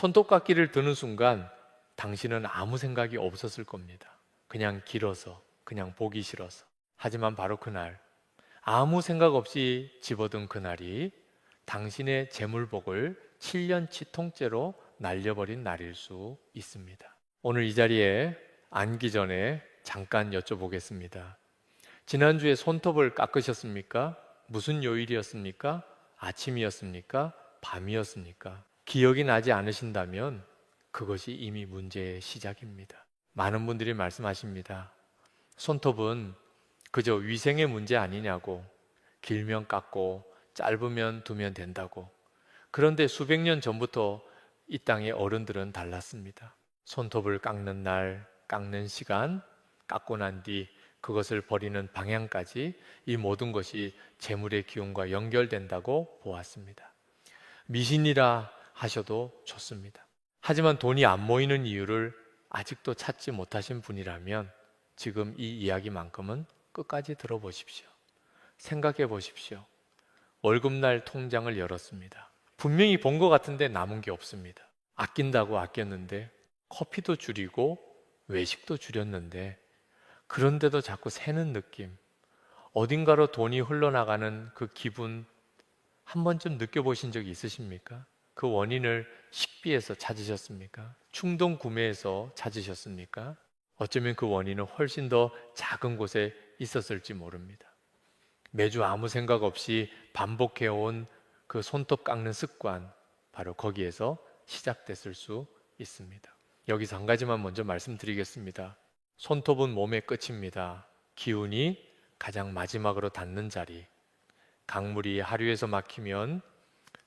손톱깎이를 드는 순간 당신은 아무 생각이 없었을 겁니다. 그냥 길어서, 그냥 보기 싫어서. 하지만 바로 그날, 아무 생각 없이 집어든 그날이 당신의 재물복을 7년치 통째로 날려버린 날일 수 있습니다. 오늘 이 자리에 앉기 전에 잠깐 여쭤보겠습니다. 지난주에 손톱을 깎으셨습니까? 무슨 요일이었습니까? 아침이었습니까? 밤이었습니까? 기억이 나지 않으신다면 그것이 이미 문제의 시작입니다. 많은 분들이 말씀하십니다. 손톱은 그저 위생의 문제 아니냐고, 길면 깎고 짧으면 두면 된다고. 그런데 수백 년 전부터 이 땅의 어른들은 달랐습니다. 손톱을 깎는 날, 깎는 시간, 깎고 난 뒤 그것을 버리는 방향까지 이 모든 것이 재물의 기운과 연결된다고 보았습니다. 미신이라 하셔도 좋습니다. 하지만 돈이 안 모이는 이유를 아직도 찾지 못하신 분이라면 지금 이 이야기만큼은 끝까지 들어보십시오. 생각해 보십시오. 월급날 통장을 열었습니다. 분명히 본 것 같은데 남은 게 없습니다. 아낀다고 아꼈는데 커피도 줄이고 외식도 줄였는데 그런데도 자꾸 새는 느낌, 어딘가로 돈이 흘러나가는 그 기분 한 번쯤 느껴보신 적이 있으십니까? 그 원인을 식비에서 찾으셨습니까? 충동 구매에서 찾으셨습니까? 어쩌면 그 원인은 훨씬 더 작은 곳에 있었을지 모릅니다. 매주 아무 생각 없이 반복해온 그 손톱 깎는 습관, 바로 거기에서 시작됐을 수 있습니다. 여기서 한 가지만 먼저 말씀드리겠습니다. 손톱은 몸의 끝입니다. 기운이 가장 마지막으로 닿는 자리, 강물이 하류에서 막히면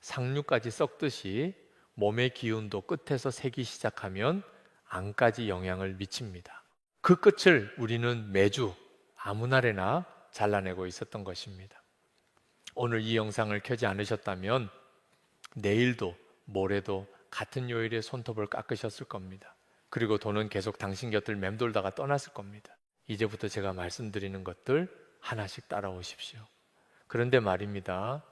상류까지 썩듯이 몸의 기운도 끝에서 새기 시작하면 안까지 영향을 미칩니다. 그 끝을 우리는 매주 아무 날에나 잘라내고 있었던 것입니다. 오늘 이 영상을 켜지 않으셨다면 내일도 모레도 같은 요일에 손톱을 깎으셨을 겁니다. 그리고 돈은 계속 당신 곁을 맴돌다가 떠났을 겁니다. 이제부터 제가 말씀드리는 것들 하나씩 따라오십시오. 그런데 말입니다.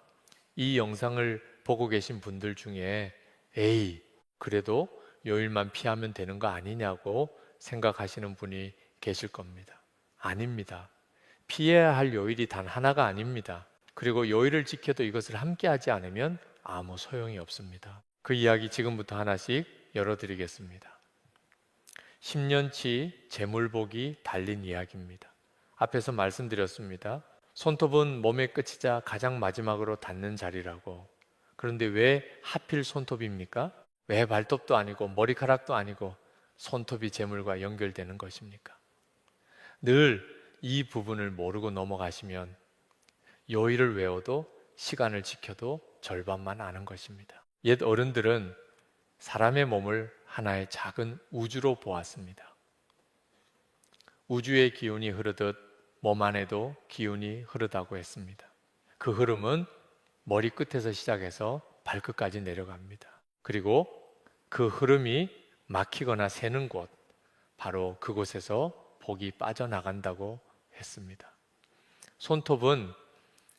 이 영상을 보고 계신 분들 중에 에이, 그래도 요일만 피하면 되는 거 아니냐고 생각하시는 분이 계실 겁니다. 아닙니다. 피해야 할 요일이 단 하나가 아닙니다. 그리고 요일을 지켜도 이것을 함께 하지 않으면 아무 소용이 없습니다. 그 이야기 지금부터 하나씩 열어드리겠습니다. 10년치 재물복이 달린 이야기입니다. 앞에서 말씀드렸습니다. 손톱은 몸의 끝이자 가장 마지막으로 닿는 자리라고. 그런데 왜 하필 손톱입니까? 왜 발톱도 아니고 머리카락도 아니고 손톱이 재물과 연결되는 것입니까? 늘 이 부분을 모르고 넘어가시면 요일을 외워도 시간을 지켜도 절반만 아는 것입니다. 옛 어른들은 사람의 몸을 하나의 작은 우주로 보았습니다. 우주의 기운이 흐르듯 몸 안에도 기운이 흐르다고 했습니다. 그 흐름은 머리끝에서 시작해서 발끝까지 내려갑니다. 그리고 그 흐름이 막히거나 새는 곳, 바로 그곳에서 복이 빠져나간다고 했습니다. 손톱은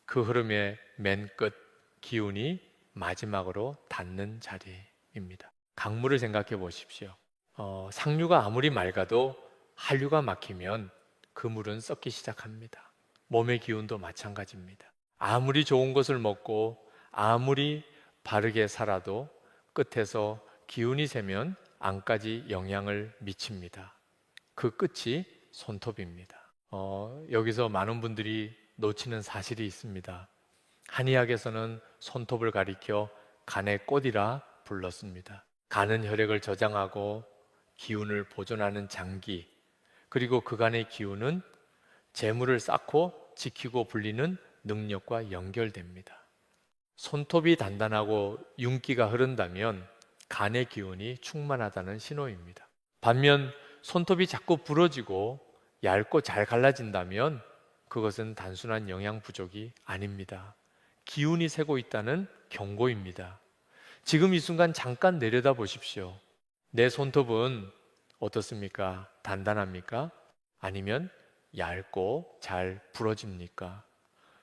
그 흐름의 맨 끝, 기운이 마지막으로 닿는 자리입니다. 강물을 생각해 보십시오. 상류가 아무리 맑아도 하류가 막히면 그 물은 썩기 시작합니다. 몸의 기운도 마찬가지입니다. 아무리 좋은 것을 먹고 아무리 바르게 살아도 끝에서 기운이 새면 안까지 영향을 미칩니다. 그 끝이 손톱입니다. 여기서 많은 분들이 놓치는 사실이 있습니다. 한의학에서는 손톱을 가리켜 간의 꽃이라 불렀습니다. 간은 혈액을 저장하고 기운을 보존하는 장기, 그리고 그간의 기운은 재물을 쌓고 지키고 불리는 능력과 연결됩니다. 손톱이 단단하고 윤기가 흐른다면 간의 기운이 충만하다는 신호입니다. 반면 손톱이 자꾸 부러지고 얇고 잘 갈라진다면 그것은 단순한 영양 부족이 아닙니다. 기운이 새고 있다는 경고입니다. 지금 이 순간 잠깐 내려다 보십시오. 내 손톱은 어떻습니까? 단단합니까? 아니면 얇고 잘 부러집니까?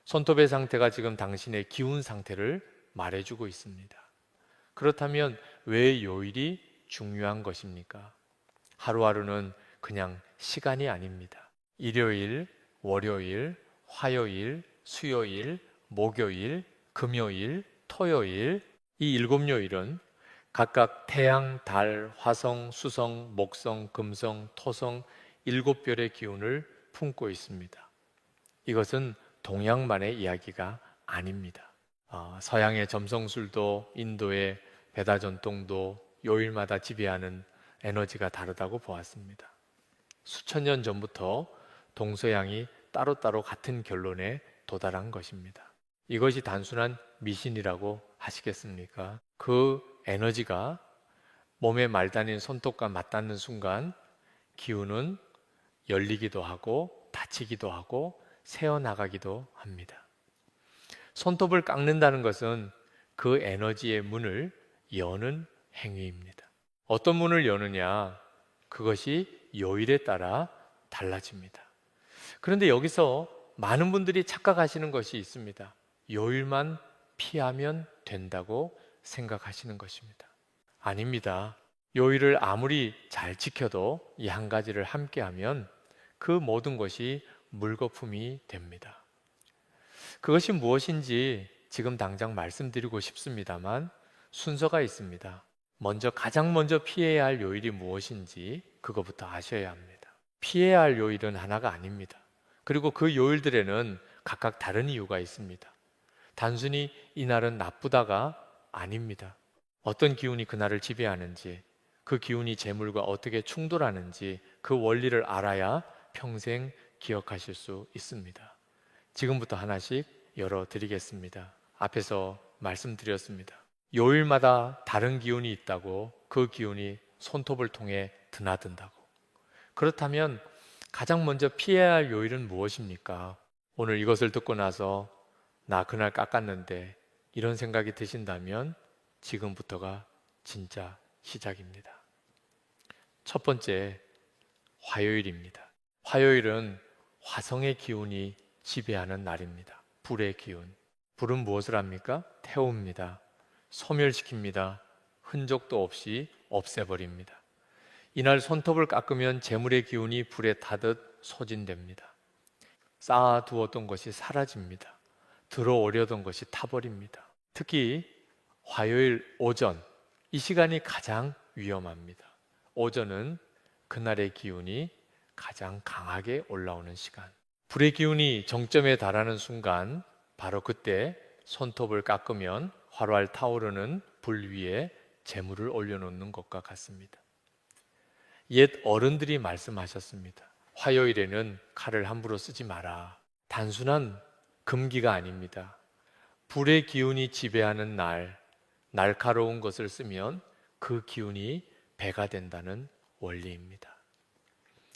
손톱의 상태가 지금 당신의 기운 상태를 말해주고 있습니다. 그렇다면 왜 요일이 중요한 것입니까? 하루하루는 그냥 시간이 아닙니다. 일요일, 월요일, 화요일, 수요일, 목요일, 금요일, 토요일, 이 7요일은 각각 태양, 달, 화성, 수성, 목성, 금성, 토성 7별의 기운을 품고 있습니다. 이것은 동양만의 이야기가 아닙니다. 서양의 점성술도 인도의 베다 전통도 요일마다 지배하는 에너지가 다르다고 보았습니다. 수천 년 전부터 동서양이 따로따로 같은 결론에 도달한 것입니다. 이것이 단순한 미신이라고 하시겠습니까? 그 에너지가 몸의 말단인 손톱과 맞닿는 순간 기운은 열리기도 하고 닫히기도 하고 새어나가기도 합니다. 손톱을 깎는다는 것은 그 에너지의 문을 여는 행위입니다. 어떤 문을 여느냐? 그것이 요일에 따라 달라집니다. 그런데 여기서 많은 분들이 착각하시는 것이 있습니다. 요일만 피하면 된다고 생각하시는 것입니다. 아닙니다. 요일을 아무리 잘 지켜도 이 한 가지를 함께하면 그 모든 것이 물거품이 됩니다. 그것이 무엇인지 지금 당장 말씀드리고 싶습니다만 순서가 있습니다. 가장 먼저 피해야 할 요일이 무엇인지 그것부터 아셔야 합니다. 피해야 할 요일은 하나가 아닙니다. 그리고 그 요일들에는 각각 다른 이유가 있습니다. 단순히 이날은 나쁘다가 아닙니다. 어떤 기운이 그날을 지배하는지, 그 기운이 재물과 어떻게 충돌하는지 그 원리를 알아야 평생 기억하실 수 있습니다. 지금부터 하나씩 열어드리겠습니다. 앞에서 말씀드렸습니다. 요일마다 다른 기운이 있다고, 그 기운이 손톱을 통해 드나든다고. 그렇다면 가장 먼저 피해야 할 요일은 무엇입니까? 오늘 이것을 듣고 나서 나 그날 깎았는데 이런 생각이 드신다면 지금부터가 진짜 시작입니다. 첫 번째, 화요일입니다. 화요일은 화성의 기운이 지배하는 날입니다. 불의 기운. 불은 무엇을 합니까? 태웁니다. 소멸시킵니다. 흔적도 없이 없애버립니다. 이날 손톱을 깎으면 재물의 기운이 불에 타듯 소진됩니다. 쌓아두었던 것이 사라집니다. 들어오려던 것이 타버립니다. 특히 화요일 오전, 이 시간이 가장 위험합니다. 오전은 그날의 기운이 가장 강하게 올라오는 시간. 불의 기운이 정점에 달하는 순간 바로 그때 손톱을 깎으면 활활 타오르는 불 위에 재물을 올려놓는 것과 같습니다. 옛 어른들이 말씀하셨습니다. 화요일에는 칼을 함부로 쓰지 마라. 단순한 금기가 아닙니다. 불의 기운이 지배하는 날, 날카로운 것을 쓰면 그 기운이 배가 된다는 원리입니다.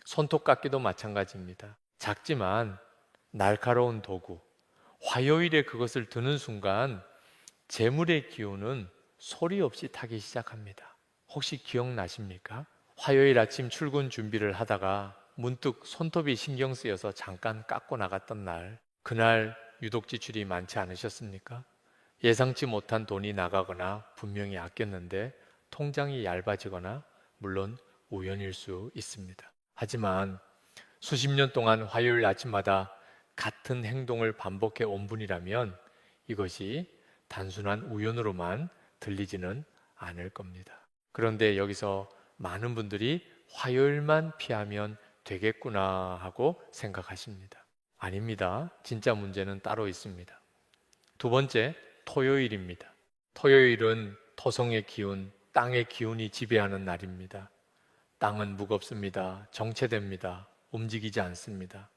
손톱깎이도 마찬가지입니다. 작지만 날카로운 도구, 화요일에 그것을 드는 순간 재물의 기운은 소리 없이 타기 시작합니다. 혹시 기억나십니까? 화요일 아침 출근 준비를 하다가 문득 손톱이 신경 쓰여서 잠깐 깎고 나갔던 날, 그날 유독 지출이 많지 않으셨습니까? 예상치 못한 돈이 나가거나 분명히 아꼈는데 통장이 얇아지거나, 물론 우연일 수 있습니다. 하지만 수십 년 동안 화요일 아침마다 같은 행동을 반복해 온 분이라면 이것이 단순한 우연으로만 들리지는 않을 겁니다. 그런데 여기서 많은 분들이 화요일만 피하면 되겠구나 하고 생각하십니다. 아닙니다. 진짜 문제는 따로 있습니다. 두 번째, 토요일입니다. 토요일은 토성의 기운, 땅의 기운이 지배하는 날입니다. 땅은 무겁습니다. 정체됩니다. 움직이지 않습니다.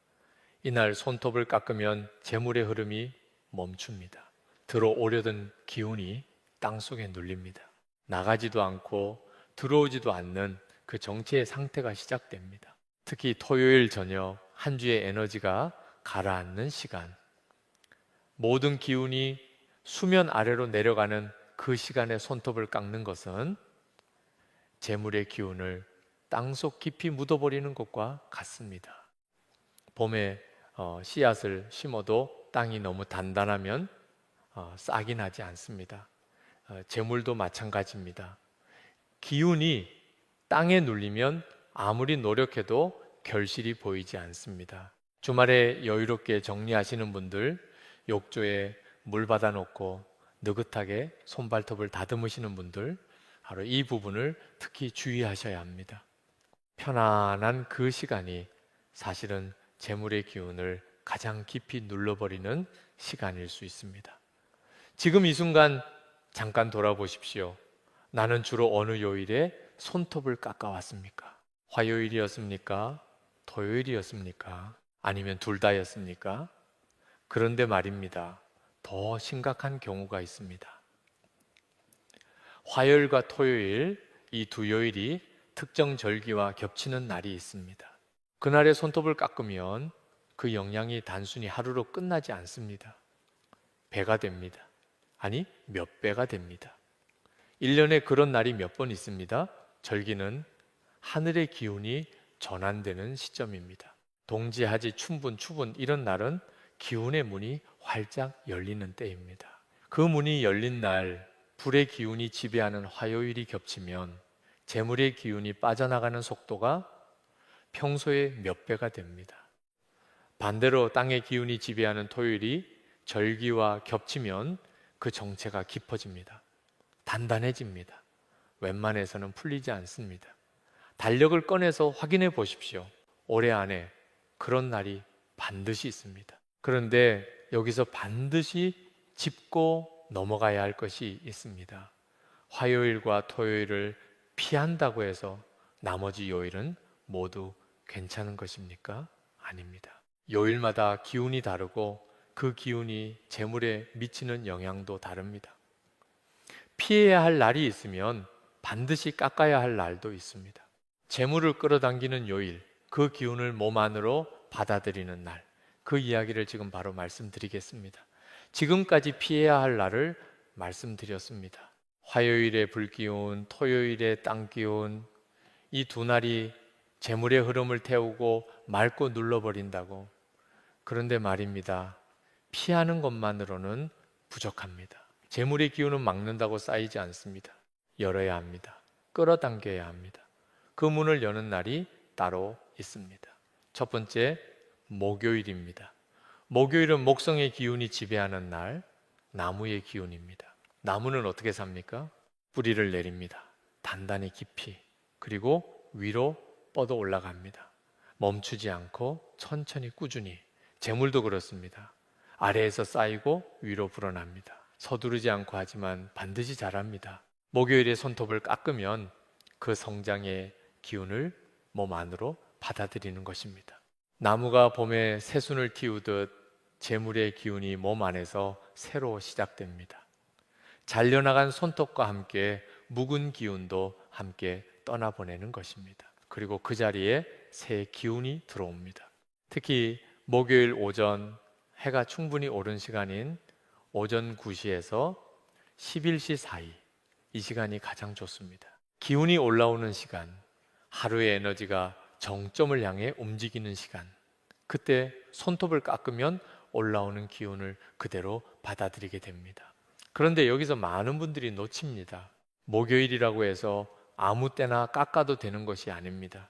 이날 손톱을 깎으면 재물의 흐름이 멈춥니다. 들어오려던 기운이 땅속에 눌립니다. 나가지도 않고 들어오지도 않는 그 정체의 상태가 시작됩니다. 특히 토요일 저녁, 한 주의 에너지가 가라앉는 시간, 모든 기운이 수면 아래로 내려가는 그 시간에 손톱을 깎는 것은 재물의 기운을 땅속 깊이 묻어버리는 것과 같습니다. 봄에 씨앗을 심어도 땅이 너무 단단하면 싹이 나지 않습니다. 재물도 마찬가지입니다. 기운이 땅에 눌리면 아무리 노력해도 결실이 보이지 않습니다. 주말에 여유롭게 정리하시는 분들, 욕조에 물 받아 놓고 느긋하게 손발톱을 다듬으시는 분들, 바로 이 부분을 특히 주의하셔야 합니다. 편안한 그 시간이 사실은 재물의 기운을 가장 깊이 눌러버리는 시간일 수 있습니다. 지금 이 순간 잠깐 돌아보십시오. 나는 주로 어느 요일에 손톱을 깎아왔습니까? 화요일이었습니까? 토요일이었습니까? 아니면 둘 다였습니까? 그런데 말입니다. 더 심각한 경우가 있습니다. 화요일과 토요일, 이 두 요일이 특정 절기와 겹치는 날이 있습니다. 그날에 손톱을 깎으면 그 영향이 단순히 하루로 끝나지 않습니다. 배가 됩니다. 아니, 몇 배가 됩니다. 1년에 그런 날이 몇 번 있습니다. 절기는 하늘의 기운이 전환되는 시점입니다. 동지하지, 춘분, 추분 이런 날은 기운의 문이 활짝 열리는 때입니다. 그 문이 열린 날, 불의 기운이 지배하는 화요일이 겹치면 재물의 기운이 빠져나가는 속도가 평소의 몇 배가 됩니다. 반대로 땅의 기운이 지배하는 토요일이 절기와 겹치면 그 정체가 깊어집니다. 단단해집니다. 웬만해서는 풀리지 않습니다. 달력을 꺼내서 확인해 보십시오. 올해 안에 그런 날이 반드시 있습니다. 그런데 여기서 반드시 짚고 넘어가야 할 것이 있습니다. 화요일과 토요일을 피한다고 해서 나머지 요일은 모두 괜찮은 것입니까? 아닙니다. 요일마다 기운이 다르고 그 기운이 재물에 미치는 영향도 다릅니다. 피해야 할 날이 있으면 반드시 깎아야 할 날도 있습니다. 재물을 끌어당기는 요일, 그 기운을 몸 안으로 받아들이는 날, 그 이야기를 지금 바로 말씀드리겠습니다. 지금까지 피해야 할 날을 말씀드렸습니다. 화요일의 불기운, 토요일의 땅기운, 이 두 날이 재물의 흐름을 태우고 맑고 눌러버린다고. 그런데 말입니다. 피하는 것만으로는 부족합니다. 재물의 기운은 막는다고 쌓이지 않습니다. 열어야 합니다. 끌어당겨야 합니다. 그 문을 여는 날이 따로 있습니다. 첫 번째, 목요일입니다. 목요일은 목성의 기운이 지배하는 날, 나무의 기운입니다. 나무는 어떻게 삽니까? 뿌리를 내립니다. 단단히 깊이, 그리고 위로 뻗어 올라갑니다. 멈추지 않고 천천히 꾸준히. 재물도 그렇습니다. 아래에서 쌓이고 위로 불어납니다. 서두르지 않고 하지만 반드시 자랍니다. 목요일에 손톱을 깎으면 그 성장의 기운을 몸 안으로 받아들이는 것입니다. 나무가 봄에 새순을 틔우듯 재물의 기운이 몸 안에서 새로 시작됩니다. 잘려나간 손톱과 함께 묵은 기운도 함께 떠나보내는 것입니다. 그리고 그 자리에 새 기운이 들어옵니다. 특히 목요일 오전 해가 충분히 오른 시간인 오전 9시에서 11시 사이, 이 시간이 가장 좋습니다. 기운이 올라오는 시간, 하루의 에너지가 정점을 향해 움직이는 시간, 그때 손톱을 깎으면 올라오는 기운을 그대로 받아들이게 됩니다. 그런데 여기서 많은 분들이 놓칩니다. 목요일이라고 해서 아무 때나 깎아도 되는 것이 아닙니다.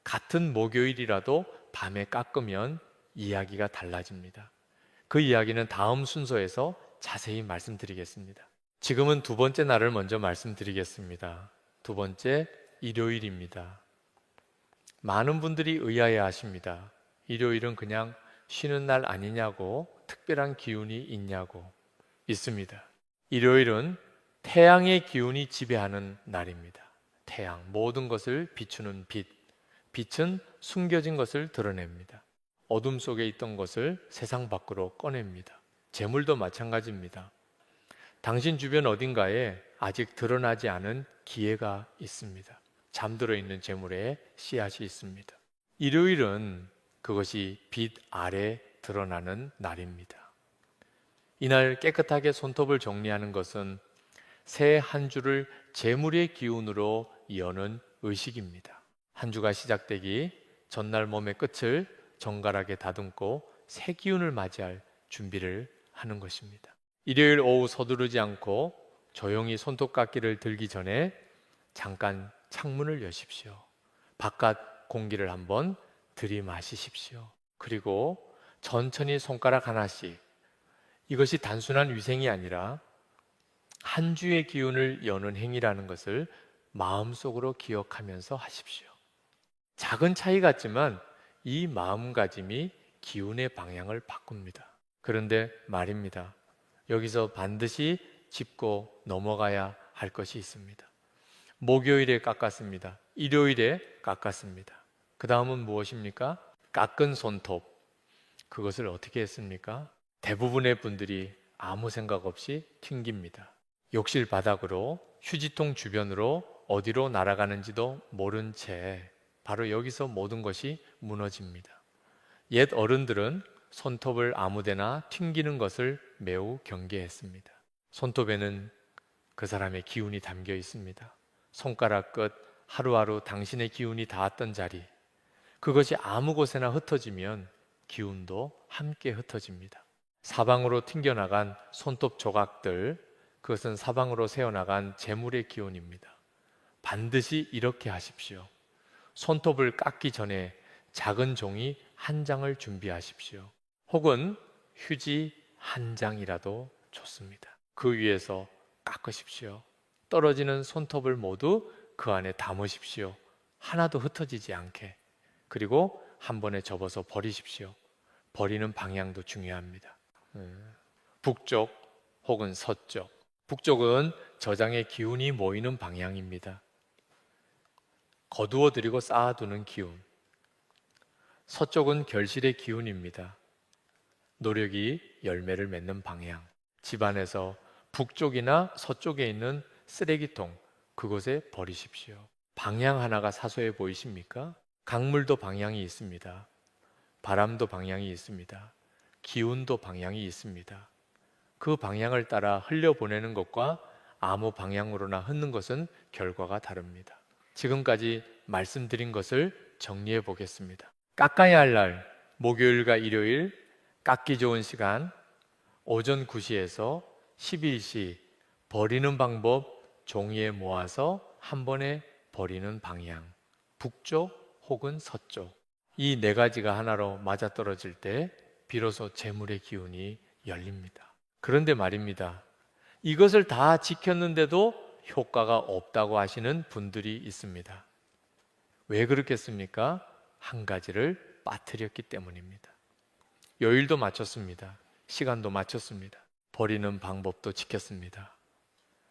같은 목요일이라도 밤에 깎으면 이야기가 달라집니다. 그 이야기는 다음 순서에서 자세히 말씀드리겠습니다. 지금은 두 번째 날을 먼저 말씀드리겠습니다. 두 번째, 일요일입니다. 많은 분들이 의아해 하십니다. 일요일은 그냥 쉬는 날 아니냐고, 특별한 기운이 있냐고. 있습니다. 일요일은 태양의 기운이 지배하는 날입니다. 태양, 모든 것을 비추는 빛. 빛은 숨겨진 것을 드러냅니다. 어둠 속에 있던 것을 세상 밖으로 꺼냅니다. 재물도 마찬가지입니다. 당신 주변 어딘가에 아직 드러나지 않은 기회가 있습니다. 잠들어 있는 재물에 씨앗이 있습니다. 일요일은 그것이 빛 아래 드러나는 날입니다. 이날 깨끗하게 손톱을 정리하는 것은 새 한 주를 재물의 기운으로 여는 의식입니다. 한 주가 시작되기 전날 몸의 끝을 정갈하게 다듬고 새 기운을 맞이할 준비를 하는 것입니다. 일요일 오후 서두르지 않고 조용히 손톱깎이를 들기 전에 잠깐 창문을 여십시오. 바깥 공기를 한번 들이마시십시오. 그리고 천천히 손가락 하나씩, 이것이 단순한 위생이 아니라 한 주의 기운을 여는 행위라는 것을 마음속으로 기억하면서 하십시오. 작은 차이 같지만 이 마음가짐이 기운의 방향을 바꿉니다. 그런데 말입니다. 여기서 반드시 짚고 넘어가야 할 것이 있습니다. 목요일에 깎았습니다. 일요일에 깎았습니다. 그 다음은 무엇입니까? 깎은 손톱. 그것을 어떻게 했습니까? 대부분의 분들이 아무 생각 없이 튕깁니다. 욕실 바닥으로, 휴지통 주변으로 어디로 날아가는지도 모른 채 바로 여기서 모든 것이 무너집니다. 옛 어른들은 손톱을 아무데나 튕기는 것을 매우 경계했습니다. 손톱에는 그 사람의 기운이 담겨 있습니다. 손가락 끝 하루하루 당신의 기운이 닿았던 자리, 그것이 아무 곳에나 흩어지면 기운도 함께 흩어집니다. 사방으로 튕겨나간 손톱 조각들, 그것은 사방으로 새어나간 재물의 기운입니다. 반드시 이렇게 하십시오. 손톱을 깎기 전에 작은 종이 한 장을 준비하십시오. 혹은 휴지 한 장이라도 좋습니다. 그 위에서 깎으십시오. 떨어지는 손톱을 모두 그 안에 담으십시오. 하나도 흩어지지 않게. 그리고 한 번에 접어서 버리십시오. 버리는 방향도 중요합니다. 북쪽 혹은 서쪽. 북쪽은 저장의 기운이 모이는 방향입니다. 거두어들이고 쌓아두는 기운. 서쪽은 결실의 기운입니다. 노력이 열매를 맺는 방향. 집안에서 북쪽이나 서쪽에 있는 쓰레기통, 그곳에 버리십시오. 방향 하나가 사소해 보이십니까? 강물도 방향이 있습니다. 바람도 방향이 있습니다. 기운도 방향이 있습니다. 그 방향을 따라 흘려보내는 것과 아무 방향으로나 흩는 것은 결과가 다릅니다. 지금까지 말씀드린 것을 정리해 보겠습니다. 깎아야 할 날, 목요일과 일요일, 깎기 좋은 시간, 오전 9시에서 11시, 버리는 방법, 종이에 모아서 한 번에 버리는 방향, 북쪽 혹은 서쪽. 이 네 가지가 하나로 맞아떨어질 때 비로소 재물의 기운이 열립니다. 그런데 말입니다. 이것을 다 지켰는데도 효과가 없다고 하시는 분들이 있습니다. 왜 그렇겠습니까? 한 가지를 빠뜨렸기 때문입니다. 요일도 맞췄습니다. 시간도 맞췄습니다. 버리는 방법도 지켰습니다.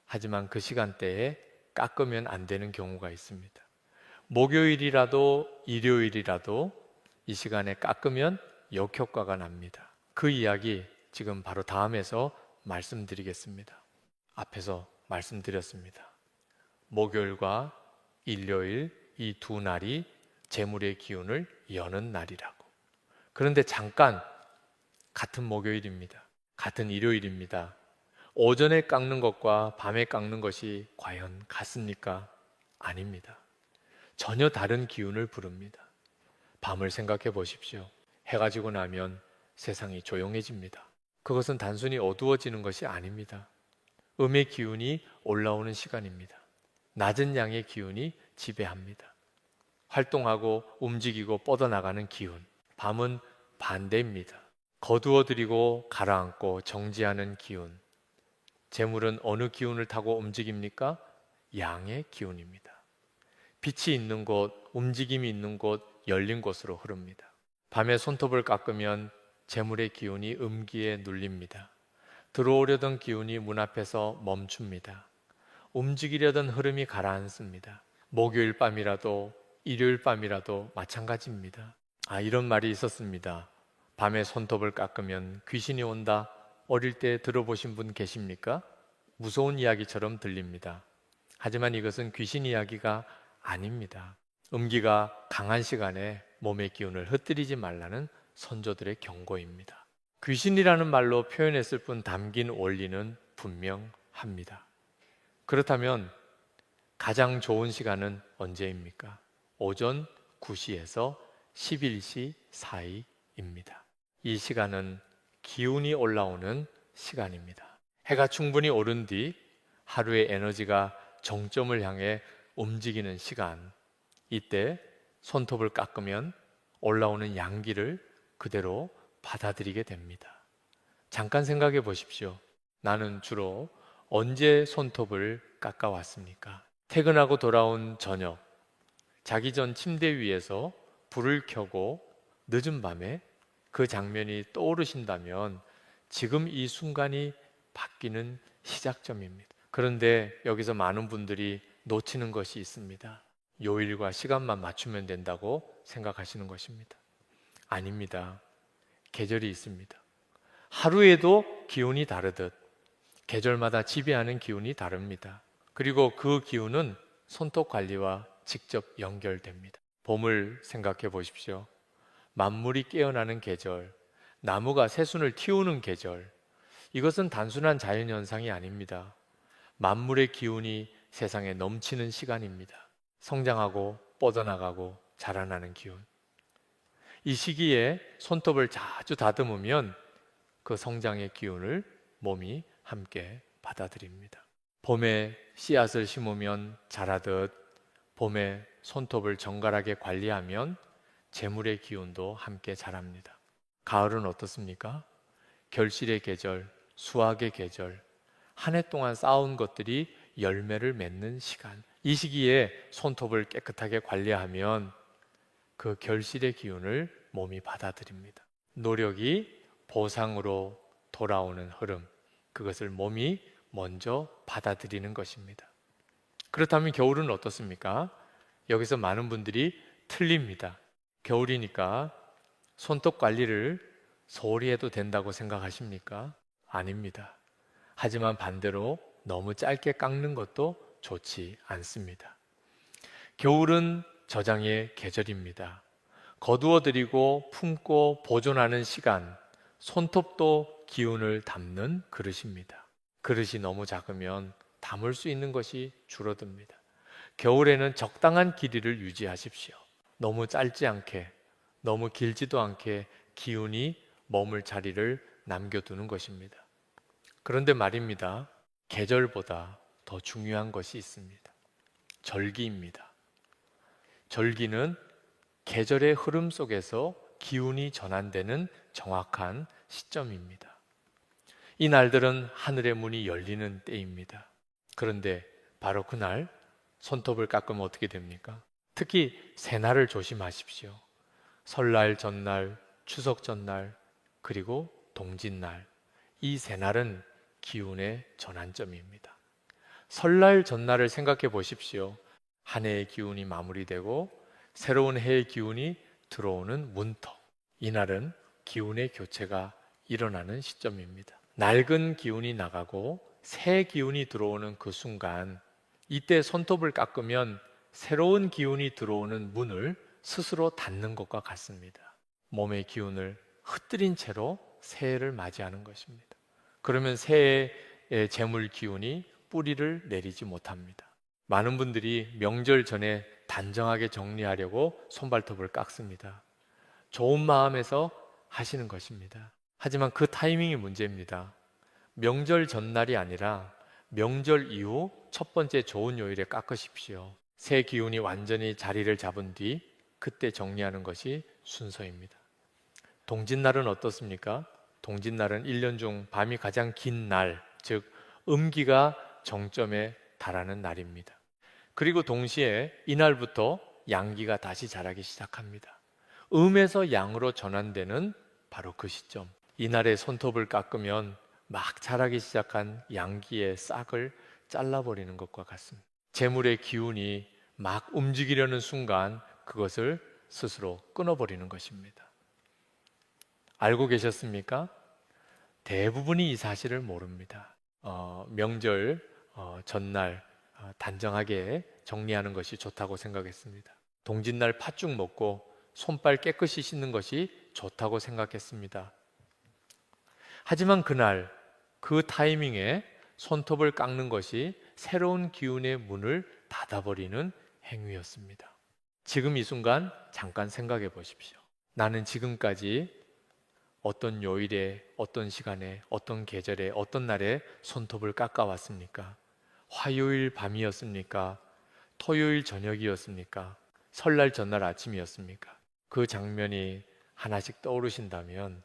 하지만 그 시간대에 깎으면 안 되는 경우가 있습니다. 목요일이라도 일요일이라도 이 시간에 깎으면 역효과가 납니다. 그 이야기 지금 바로 다음에서 말씀드리겠습니다. 앞에서 말씀드렸습니다. 목요일과 일요일 이 두 날이 재물의 기운을 여는 날이라고. 그런데 잠깐, 같은 목요일입니다. 같은 일요일입니다. 오전에 깎는 것과 밤에 깎는 것이 과연 같습니까? 아닙니다. 전혀 다른 기운을 부릅니다. 밤을 생각해 보십시오. 해가 지고 나면 세상이 조용해집니다. 그것은 단순히 어두워지는 것이 아닙니다. 음의 기운이 올라오는 시간입니다. 낮은 양의 기운이 지배합니다. 활동하고 움직이고 뻗어나가는 기운. 밤은 반대입니다. 거두어들이고 가라앉고 정지하는 기운. 재물은 어느 기운을 타고 움직입니까? 양의 기운입니다. 빛이 있는 곳, 움직임이 있는 곳, 열린 곳으로 흐릅니다. 밤에 손톱을 깎으면 재물의 기운이 음기에 눌립니다. 들어오려던 기운이 문 앞에서 멈춥니다. 움직이려던 흐름이 가라앉습니다. 목요일 밤이라도 일요일 밤이라도 마찬가지입니다. 이런 말이 있었습니다. 밤에 손톱을 깎으면 귀신이 온다. 어릴 때 들어보신 분 계십니까? 무서운 이야기처럼 들립니다. 하지만 이것은 귀신 이야기가 아닙니다. 음기가 강한 시간에 몸의 기운을 흩뜨리지 말라는 선조들의 경고입니다. 귀신이라는 말로 표현했을 뿐 담긴 원리는 분명합니다. 그렇다면 가장 좋은 시간은 언제입니까? 오전 9시에서 11시 사이입니다. 이 시간은 기운이 올라오는 시간입니다. 해가 충분히 오른 뒤 하루의 에너지가 정점을 향해 움직이는 시간, 이때 손톱을 깎으면 올라오는 양기를 그대로 받아들이게 됩니다. 잠깐 생각해 보십시오. 나는 주로 언제 손톱을 깎아왔습니까? 퇴근하고 돌아온 저녁, 자기 전 침대 위에서 불을 켜고 늦은 밤에 그 장면이 떠오르신다면 지금 이 순간이 바뀌는 시작점입니다. 그런데 여기서 많은 분들이 놓치는 것이 있습니다. 요일과 시간만 맞추면 된다고 생각하시는 것입니다. 아닙니다. 계절이 있습니다. 하루에도 기운이 다르듯 계절마다 지배하는 기운이 다릅니다. 그리고 그 기운은 손톱 관리와 직접 연결됩니다. 봄을 생각해 보십시오. 만물이 깨어나는 계절, 나무가 새순을 틔우는 계절, 이것은 단순한 자연현상이 아닙니다. 만물의 기운이 세상에 넘치는 시간입니다. 성장하고 뻗어나가고 자라나는 기운. 이 시기에 손톱을 자주 다듬으면 그 성장의 기운을 몸이 함께 받아들입니다. 봄에 씨앗을 심으면 자라듯 봄에 손톱을 정갈하게 관리하면 재물의 기운도 함께 자랍니다. 가을은 어떻습니까? 결실의 계절, 수확의 계절, 한 해 동안 쌓아온 것들이 열매를 맺는 시간. 이 시기에 손톱을 깨끗하게 관리하면 그 결실의 기운을 몸이 받아들입니다. 노력이 보상으로 돌아오는 흐름, 그것을 몸이 먼저 받아들이는 것입니다. 그렇다면 겨울은 어떻습니까? 여기서 많은 분들이 틀립니다. 겨울이니까 손톱 관리를 소홀히 해도 된다고 생각하십니까? 아닙니다. 하지만 반대로 너무 짧게 깎는 것도 좋지 않습니다. 겨울은 저장의 계절입니다. 거두어들이고 품고 보존하는 시간, 손톱도 기운을 담는 그릇입니다. 그릇이 너무 작으면 담을 수 있는 것이 줄어듭니다. 겨울에는 적당한 길이를 유지하십시오. 너무 짧지 않게, 너무 길지도 않게 기운이 머물 자리를 남겨두는 것입니다. 그런데 말입니다. 계절보다 더 중요한 것이 있습니다. 절기입니다. 절기는 계절의 흐름 속에서 기운이 전환되는 정확한 시점입니다. 이 날들은 하늘의 문이 열리는 때입니다. 그런데 바로 그날 손톱을 깎으면 어떻게 됩니까? 특히 새날을 조심하십시오. 설날 전날, 추석 전날, 그리고 동짓날, 이 세 날은 기운의 전환점입니다. 설날 전날을 생각해 보십시오. 한 해의 기운이 마무리되고 새로운 해의 기운이 들어오는 문턱. 이날은 기운의 교체가 일어나는 시점입니다. 낡은 기운이 나가고 새 기운이 들어오는 그 순간, 이때 손톱을 깎으면 새로운 기운이 들어오는 문을 스스로 닫는 것과 같습니다. 몸의 기운을 흩뜨린 채로 새해를 맞이하는 것입니다. 그러면 새해의 재물 기운이 뿌리를 내리지 못합니다. 많은 분들이 명절 전에 단정하게 정리하려고 손발톱을 깎습니다. 좋은 마음에서 하시는 것입니다. 하지만 그 타이밍이 문제입니다. 명절 전날이 아니라 명절 이후 첫 번째 좋은 요일에 깎으십시오. 새 기운이 완전히 자리를 잡은 뒤 그때 정리하는 것이 순서입니다. 동짓날은 어떻습니까? 동짓날은 1년 중 밤이 가장 긴 날, 즉 음기가 정점에 달하는 날입니다. 그리고 동시에 이날부터 양기가 다시 자라기 시작합니다. 음에서 양으로 전환되는 바로 그 시점. 이날에 손톱을 깎으면 막 자라기 시작한 양기의 싹을 잘라버리는 것과 같습니다. 재물의 기운이 막 움직이려는 순간 그것을 스스로 끊어버리는 것입니다. 알고 계셨습니까? 대부분이 이 사실을 모릅니다. 명절 전날 단정하게 정리하는 것이 좋다고 생각했습니다. 동짓날 팥죽 먹고 손발 깨끗이 씻는 것이 좋다고 생각했습니다. 하지만 그날 그 타이밍에 손톱을 깎는 것이 새로운 기운의 문을 닫아버리는 행위였습니다. 지금 이 순간 잠깐 생각해 보십시오. 나는 지금까지 어떤 요일에, 어떤 시간에, 어떤 계절에, 어떤 날에 손톱을 깎아왔습니까? 화요일 밤이었습니까? 토요일 저녁이었습니까? 설날 전날 아침이었습니까? 그 장면이 하나씩 떠오르신다면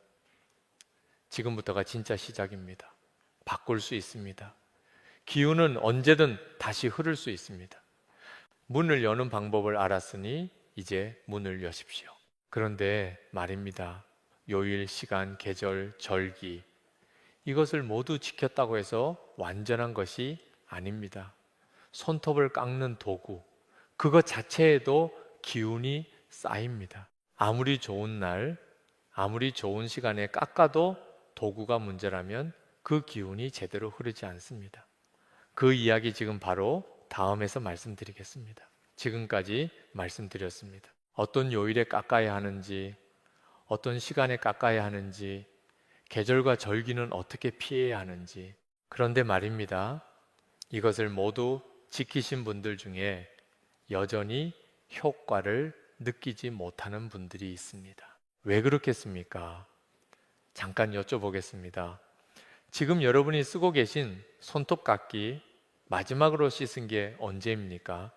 지금부터가 진짜 시작입니다. 바꿀 수 있습니다. 기운은 언제든 다시 흐를 수 있습니다. 문을 여는 방법을 알았으니 이제 문을 여십시오. 그런데 말입니다. 요일, 시간, 계절, 절기 이것을 모두 지켰다고 해서 완전한 것이 아닙니다. 손톱을 깎는 도구 그것 자체에도 기운이 쌓입니다. 아무리 좋은 날, 아무리 좋은 시간에 깎아도 도구가 문제라면 그 기운이 제대로 흐르지 않습니다. 그 이야기 지금 바로 다음에서 말씀드리겠습니다. 지금까지 말씀드렸습니다. 어떤 요일에 깎아야 하는지, 어떤 시간에 깎아야 하는지, 계절과 절기는 어떻게 피해야 하는지. 그런데 말입니다. 이것을 모두 지키신 분들 중에 여전히 효과를 느끼지 못하는 분들이 있습니다. 왜 그렇겠습니까? 잠깐 여쭤보겠습니다. 지금 여러분이 쓰고 계신 손톱깎이 마지막으로 씻은 게 언제입니까?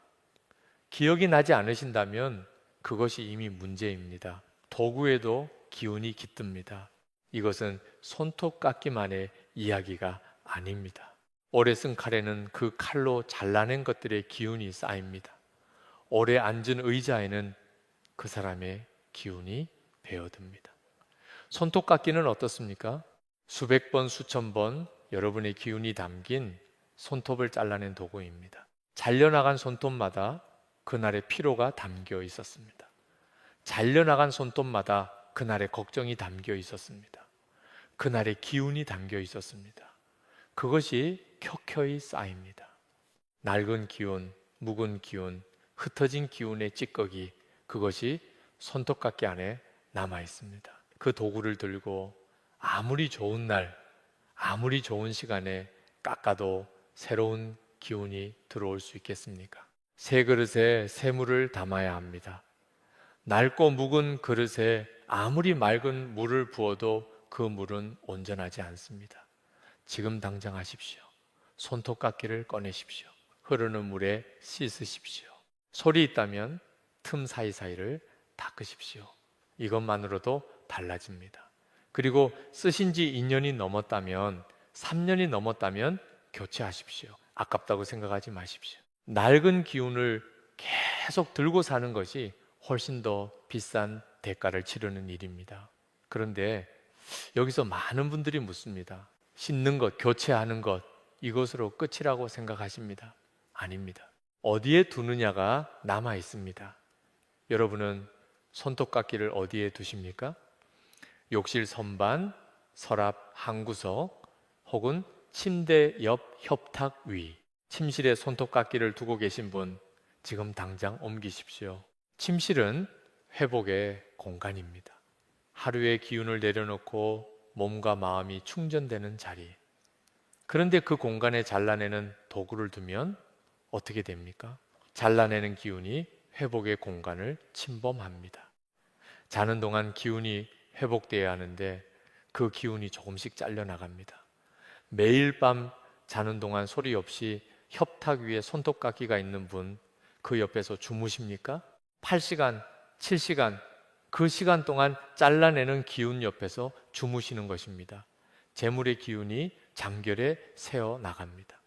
기억이 나지 않으신다면 그것이 이미 문제입니다. 도구에도 기운이 깃듭니다. 이것은 손톱깎이만의 이야기가 아닙니다. 오래 쓴 칼에는 그 칼로 잘라낸 것들의 기운이 쌓입니다. 오래 앉은 의자에는 그 사람의 기운이 배어듭니다. 손톱깎이는 어떻습니까? 수백 번, 수천 번 여러분의 기운이 담긴 손톱을 잘라낸 도구입니다. 잘려나간 손톱마다 그날의 피로가 담겨 있었습니다. 잘려나간 손톱마다 그날의 걱정이 담겨 있었습니다. 그날의 기운이 담겨 있었습니다. 그것이 켜켜이 쌓입니다. 낡은 기운, 묵은 기운, 흩어진 기운의 찌꺼기 그것이 손톱깎이 안에 남아 있습니다. 그 도구를 들고 아무리 좋은 날, 아무리 좋은 시간에 깎아도 새로운 기운이 들어올 수 있겠습니까? 새 그릇에 새물을 담아야 합니다. 낡고 묵은 그릇에 아무리 맑은 물을 부어도 그 물은 온전하지 않습니다. 지금 당장 하십시오. 손톱깎이를 꺼내십시오. 흐르는 물에 씻으십시오. 솔이 있다면 틈 사이사이를 닦으십시오. 이것만으로도 달라집니다. 그리고 쓰신 지 2년이 넘었다면 3년이 넘었다면 교체하십시오. 아깝다고 생각하지 마십시오. 낡은 기운을 계속 들고 사는 것이 훨씬 더 비싼 대가를 치르는 일입니다. 그런데 여기서 많은 분들이 묻습니다. 씻는 것, 교체하는 것 이것으로 끝이라고 생각하십니다. 아닙니다. 어디에 두느냐가 남아 있습니다. 여러분은 손톱깎이를 어디에 두십니까? 욕실 선반, 서랍 한 구석 혹은 침대 옆 협탁 위. 침실에 손톱깎이를 두고 계신 분 지금 당장 옮기십시오. 침실은 회복의 공간입니다. 하루의 기운을 내려놓고 몸과 마음이 충전되는 자리. 그런데 그 공간에 잘라내는 도구를 두면 어떻게 됩니까? 잘라내는 기운이 회복의 공간을 침범합니다. 자는 동안 기운이 회복돼야 하는데 그 기운이 조금씩 잘려나갑니다. 매일 밤 자는 동안 소리 없이 협탁 위에 손톱깎이가 있는 분, 그 옆에서 주무십니까? 8시간, 7시간, 그 시간 동안 잘라내는 기운 옆에서 주무시는 것입니다. 재물의 기운이 장결에 새어 나갑니다.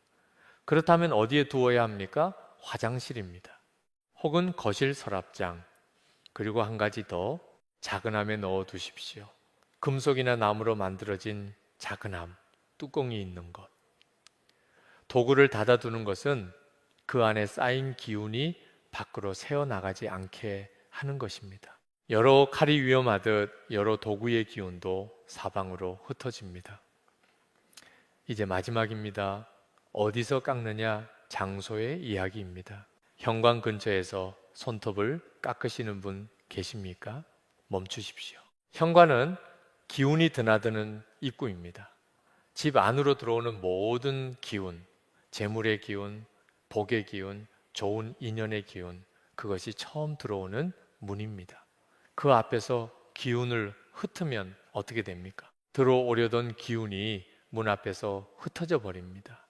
그렇다면 어디에 두어야 합니까? 화장실입니다. 혹은 거실 서랍장, 그리고 한 가지 더 작은 함에 넣어 두십시오. 금속이나 나무로 만들어진 작은 함, 뚜껑이 있는 것. 도구를 닫아두는 것은 그 안에 쌓인 기운이 밖으로 새어나가지 않게 하는 것입니다. 여러 칼이 위험하듯 여러 도구의 기운도 사방으로 흩어집니다. 이제 마지막입니다. 어디서 깎느냐? 장소의 이야기입니다. 현관 근처에서 손톱을 깎으시는 분 계십니까? 멈추십시오. 현관은 기운이 드나드는 입구입니다. 집 안으로 들어오는 모든 기운, 재물의 기운, 복의 기운, 좋은 인연의 기운, 그것이 처음 들어오는 문입니다. 그 앞에서 기운을 흩으면 어떻게 됩니까? 들어오려던 기운이 문 앞에서 흩어져 버립니다.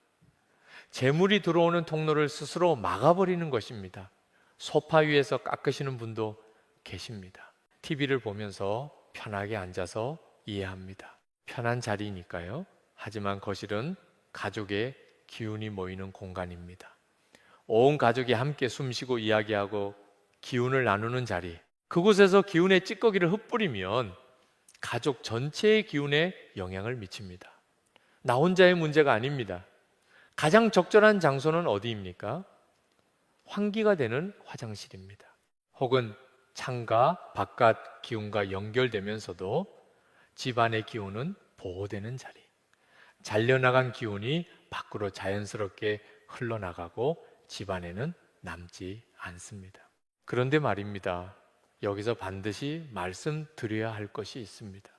재물이 들어오는 통로를 스스로 막아버리는 것입니다. 소파 위에서 깎으시는 분도 계십니다. TV를 보면서 편하게 앉아서 이해합니다. 편한 자리니까요. 하지만 거실은 가족의 기운이 모이는 공간입니다. 온 가족이 함께 숨쉬고 이야기하고 기운을 나누는 자리, 그곳에서 기운의 찌꺼기를 흩뿌리면 가족 전체의 기운에 영향을 미칩니다. 나 혼자의 문제가 아닙니다. 가장 적절한 장소는 어디입니까? 환기가 되는 화장실입니다. 혹은 창과 바깥 기운과 연결되면서도 집안의 기운은 보호되는 자리. 잘려나간 기운이 밖으로 자연스럽게 흘러나가고 집안에는 남지 않습니다. 그런데 말입니다. 여기서 반드시 말씀드려야 할 것이 있습니다.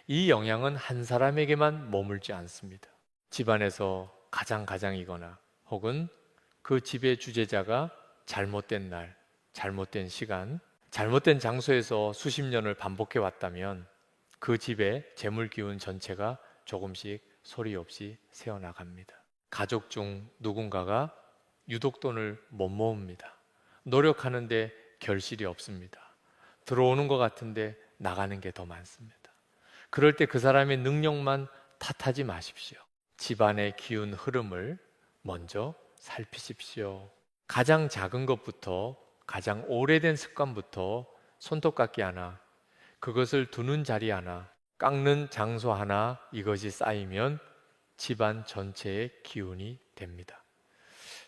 이 영향은 한 사람에게만 머물지 않습니다. 집안에서 가장이거나 혹은 그 집의 주재자가 잘못된 날, 잘못된 시간, 잘못된 장소에서 수십 년을 반복해 왔다면 그 집의 재물 기운 전체가 조금씩 소리 없이 새어나갑니다. 가족 중 누군가가 유독 돈을 못 모읍니다. 노력하는데 결실이 없습니다. 들어오는 것 같은데 나가는 게 더 많습니다. 그럴 때 그 사람의 능력만 탓하지 마십시오. 집안의 기운 흐름을 먼저 살피십시오. 가장 작은 것부터, 가장 오래된 습관부터 손톱깎이 하나, 그것을 두는 자리 하나, 깎는 장소 하나, 이것이 쌓이면 집안 전체의 기운이 됩니다.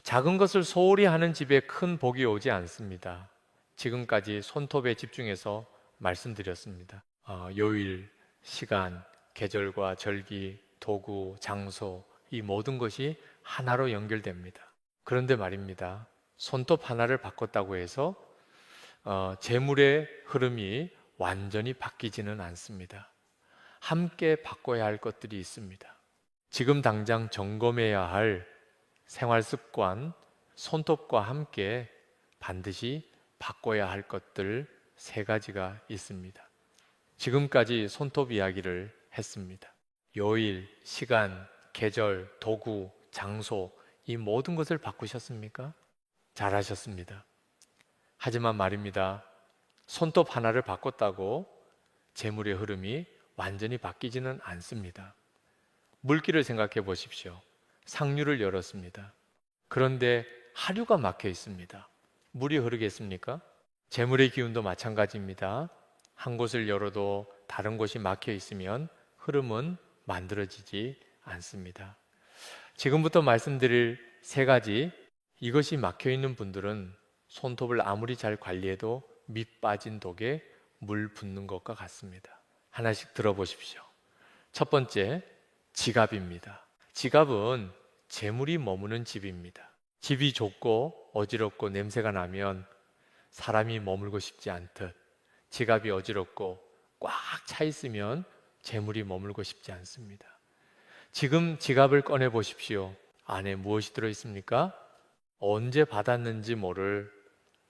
작은 것을 소홀히 하는 집에 큰 복이 오지 않습니다. 지금까지 손톱에 집중해서 말씀드렸습니다. 요일, 시간, 계절과 절기, 도구, 장소, 이 모든 것이 하나로 연결됩니다. 그런데 말입니다. 손톱 하나를 바꿨다고 해서 재물의 흐름이 완전히 바뀌지는 않습니다. 함께 바꿔야 할 것들이 있습니다. 지금 당장 점검해야 할 생활 습관, 손톱과 함께 반드시 바꿔야 할 것들 3가지가 있습니다. 지금까지 손톱 이야기를 했습니다. 요일, 시간, 계절, 도구, 장소, 이 모든 것을 바꾸셨습니까? 잘하셨습니다. 하지만 말입니다. 손톱 하나를 바꿨다고 재물의 흐름이 완전히 바뀌지는 않습니다. 물길을 생각해 보십시오. 상류를 열었습니다. 그런데 하류가 막혀 있습니다. 물이 흐르겠습니까? 재물의 기운도 마찬가지입니다. 한 곳을 열어도 다른 곳이 막혀 있으면 흐름은 만들어지지 않습니다. 지금부터 말씀드릴 3가지, 이것이 막혀 있는 분들은 손톱을 아무리 잘 관리해도 밑 빠진 독에 물 붓는 것과 같습니다. 하나씩 들어보십시오. 첫 번째, 지갑입니다. 지갑은 재물이 머무는 집입니다. 집이 좁고 어지럽고 냄새가 나면 사람이 머물고 싶지 않듯 지갑이 어지럽고 꽉 차 있으면 재물이 머물고 싶지 않습니다. 지금 지갑을 꺼내 보십시오. 안에 무엇이 들어 있습니까? 언제 받았는지 모를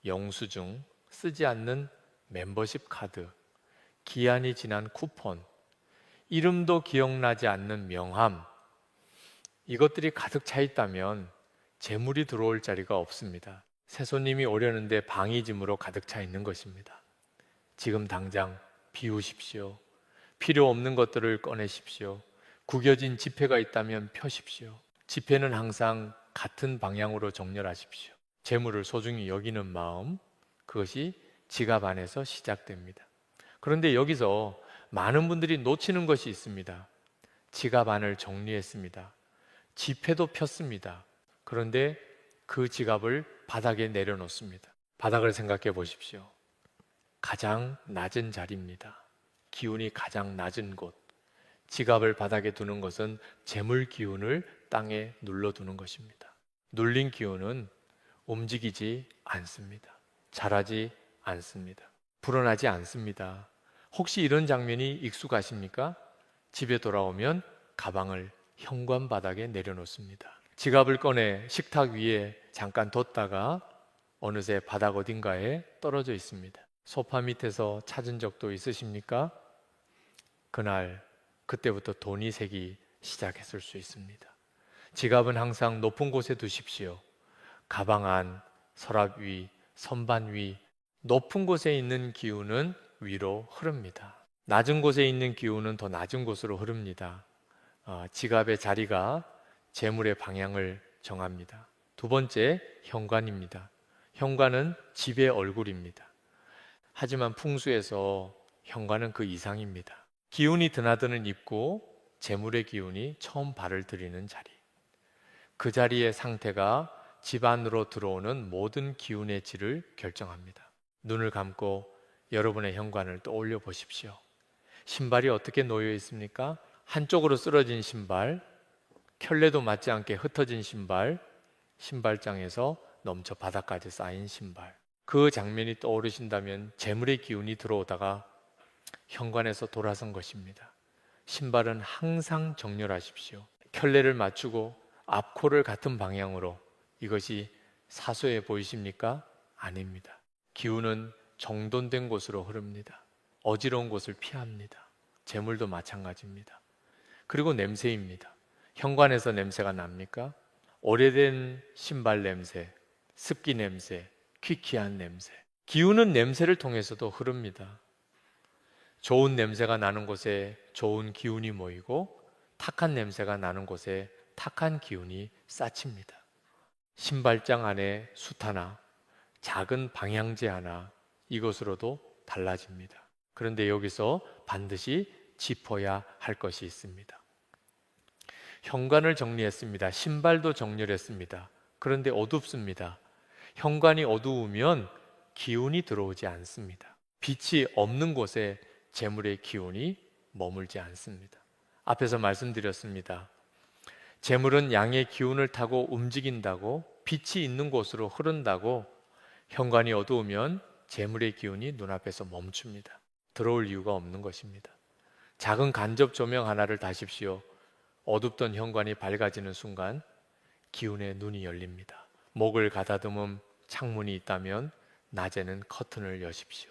영수증, 쓰지 않는 멤버십 카드, 기한이 지난 쿠폰, 이름도 기억나지 않는 명함, 이것들이 가득 차 있다면 재물이 들어올 자리가 없습니다. 새손님이 오려는데 방이 짐으로 가득 차 있는 것입니다. 지금 당장 비우십시오. 필요 없는 것들을 꺼내십시오. 구겨진 지폐가 있다면 펴십시오. 지폐는 항상 같은 방향으로 정렬하십시오. 재물을 소중히 여기는 마음, 그것이 지갑 안에서 시작됩니다. 그런데 여기서 많은 분들이 놓치는 것이 있습니다. 지갑 안을 정리했습니다. 지폐도 폈습니다. 그런데 그 지갑을 바닥에 내려놓습니다. 바닥을 생각해 보십시오. 가장 낮은 자리입니다. 기운이 가장 낮은 곳. 지갑을 바닥에 두는 것은 재물 기운을 땅에 눌러두는 것입니다. 눌린 기운은 움직이지 않습니다. 자라지 않습니다. 불어나지 않습니다. 혹시 이런 장면이 익숙하십니까? 집에 돌아오면 가방을 현관 바닥에 내려놓습니다. 지갑을 꺼내 식탁 위에 잠깐 뒀다가 어느새 바닥 어딘가에 떨어져 있습니다. 소파 밑에서 찾은 적도 있으십니까? 그때부터 돈이 새기 시작했을 수 있습니다. 지갑은 항상 높은 곳에 두십시오. 가방 안, 서랍 위, 선반 위, 높은 곳에 있는 기운은 위로 흐릅니다. 낮은 곳에 있는 기운은 더 낮은 곳으로 흐릅니다. 지갑의 자리가 재물의 방향을 정합니다. 두 번째, 현관입니다. 현관은 집의 얼굴입니다. 하지만 풍수에서 현관은 그 이상입니다. 기운이 드나드는 입구, 재물의 기운이 처음 발을 들이는 자리. 그 자리의 상태가 집 안으로 들어오는 모든 기운의 질을 결정합니다. 눈을 감고 여러분의 현관을 떠올려 보십시오. 신발이 어떻게 놓여 있습니까? 한쪽으로 쓰러진 신발, 켤레도 맞지 않게 흩어진 신발, 신발장에서 넘쳐 바닥까지 쌓인 신발. 그 장면이 떠오르신다면 재물의 기운이 들어오다가 현관에서 돌아선 것입니다. 신발은 항상 정렬하십시오. 켤레를 맞추고 앞코를 같은 방향으로. 이것이 사소해 보이십니까? 아닙니다. 기운은 정돈된 곳으로 흐릅니다. 어지러운 곳을 피합니다. 재물도 마찬가지입니다. 그리고 냄새입니다. 현관에서 냄새가 납니까? 오래된 신발 냄새, 습기 냄새, 퀴퀴한 냄새. 기운은 냄새를 통해서도 흐릅니다. 좋은 냄새가 나는 곳에 좋은 기운이 모이고 탁한 냄새가 나는 곳에 탁한 기운이 쌓칩니다. 신발장 안에 숯 하나, 작은 방향제 하나, 이것으로도 달라집니다. 그런데 여기서 반드시 짚어야 할 것이 있습니다. 현관을 정리했습니다. 신발도 정렬했습니다. 그런데 어둡습니다. 현관이 어두우면 기운이 들어오지 않습니다. 빛이 없는 곳에 재물의 기운이 머물지 않습니다. 앞에서 말씀드렸습니다. 재물은 양의 기운을 타고 움직인다고, 빛이 있는 곳으로 흐른다고. 현관이 어두우면 재물의 기운이 눈앞에서 멈춥니다. 들어올 이유가 없는 것입니다. 작은 간접 조명 하나를 다십시오. 어둡던 현관이 밝아지는 순간 기운의 눈이 열립니다. 목을 가다듬은 창문이 있다면 낮에는 커튼을 여십시오.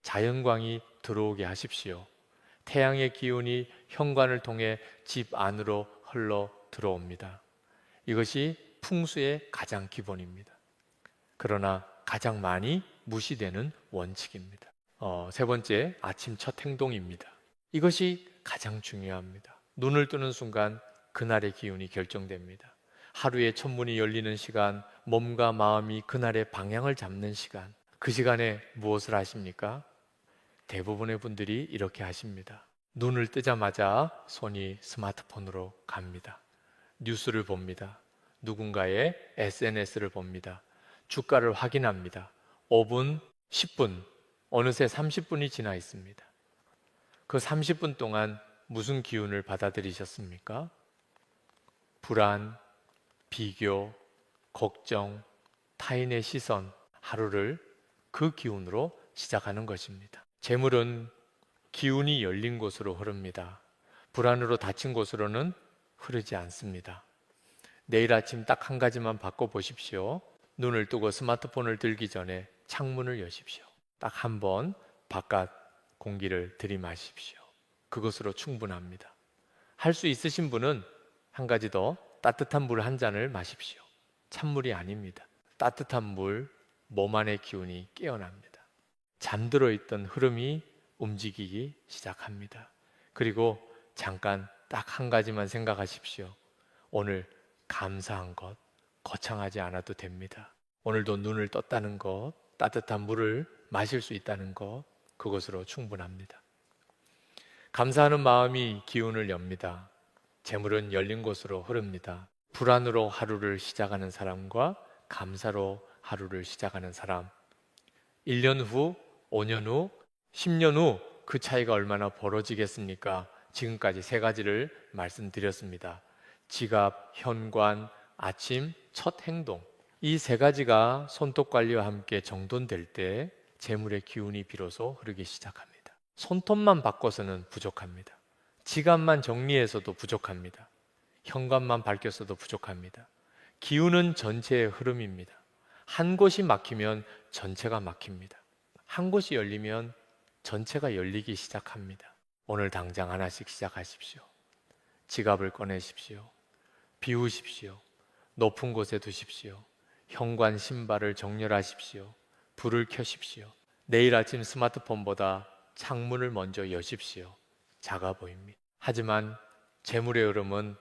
자연광이 들어오게 하십시오. 태양의 기운이 현관을 통해 집 안으로 흘러 들어옵니다. 이것이 풍수의 가장 기본입니다. 그러나 가장 많이 무시되는 원칙입니다. 세 번째, 아침 첫 행동입니다. 이것이 가장 중요합니다. 눈을 뜨는 순간 그날의 기운이 결정됩니다. 하루의 첫 문이 열리는 시간, 몸과 마음이 그날의 방향을 잡는 시간. 그 시간에 무엇을 하십니까? 대부분의 분들이 이렇게 하십니다. 눈을 뜨자마자 손이 스마트폰으로 갑니다. 뉴스를 봅니다. 누군가의 SNS를 봅니다. 주가를 확인합니다. 5분, 10분, 어느새 30분이 지나 있습니다. 그 30분 동안 무슨 기운을 받아들이셨습니까? 불안, 비교, 걱정, 타인의 시선, 하루를 그 기운으로 시작하는 것입니다. 재물은 기운이 열린 곳으로 흐릅니다. 불안으로 닫힌 곳으로는 흐르지 않습니다. 내일 아침 딱 한 가지만 바꿔보십시오. 눈을 뜨고 스마트폰을 들기 전에 창문을 여십시오. 딱 한 번 바깥 공기를 들이마십시오. 그것으로 충분합니다. 할 수 있으신 분은 한 가지 더, 따뜻한 물 한 잔을 마십시오. 찬물이 아닙니다. 따뜻한 물, 몸 안의 기운이 깨어납니다. 잠들어 있던 흐름이 움직이기 시작합니다. 그리고 잠깐 딱 한 가지만 생각하십시오. 오늘 감사한 것, 거창하지 않아도 됩니다. 오늘도 눈을 떴다는 것, 따뜻한 물을 마실 수 있다는 것, 그것으로 충분합니다. 감사하는 마음이 기운을 엽니다. 재물은 열린 곳으로 흐릅니다. 불안으로 하루를 시작하는 사람과 감사로 하루를 시작하는 사람, 1년 후, 5년 후, 10년 후 그 차이가 얼마나 벌어지겠습니까? 지금까지 세 가지를 말씀드렸습니다. 지갑, 현관, 아침, 첫 행동. 이 세 가지가 손톱 관리와 함께 정돈될 때 재물의 기운이 비로소 흐르기 시작합니다. 손톱만 바꿔서는 부족합니다. 지갑만 정리해서도 부족합니다. 현관만 밝혔어도 부족합니다. 기운은 전체의 흐름입니다. 한 곳이 막히면 전체가 막힙니다. 한 곳이 열리면 전체가 열리기 시작합니다. 오늘 당장 하나씩 시작하십시오. 지갑을 꺼내십시오. 비우십시오. 높은 곳에 두십시오. 현관 신발을 정렬하십시오. 불을 켜십시오. 내일 아침 스마트폰보다 창문을 먼저 여십시오. 작아 보입니다. 하지만 재물의 흐름은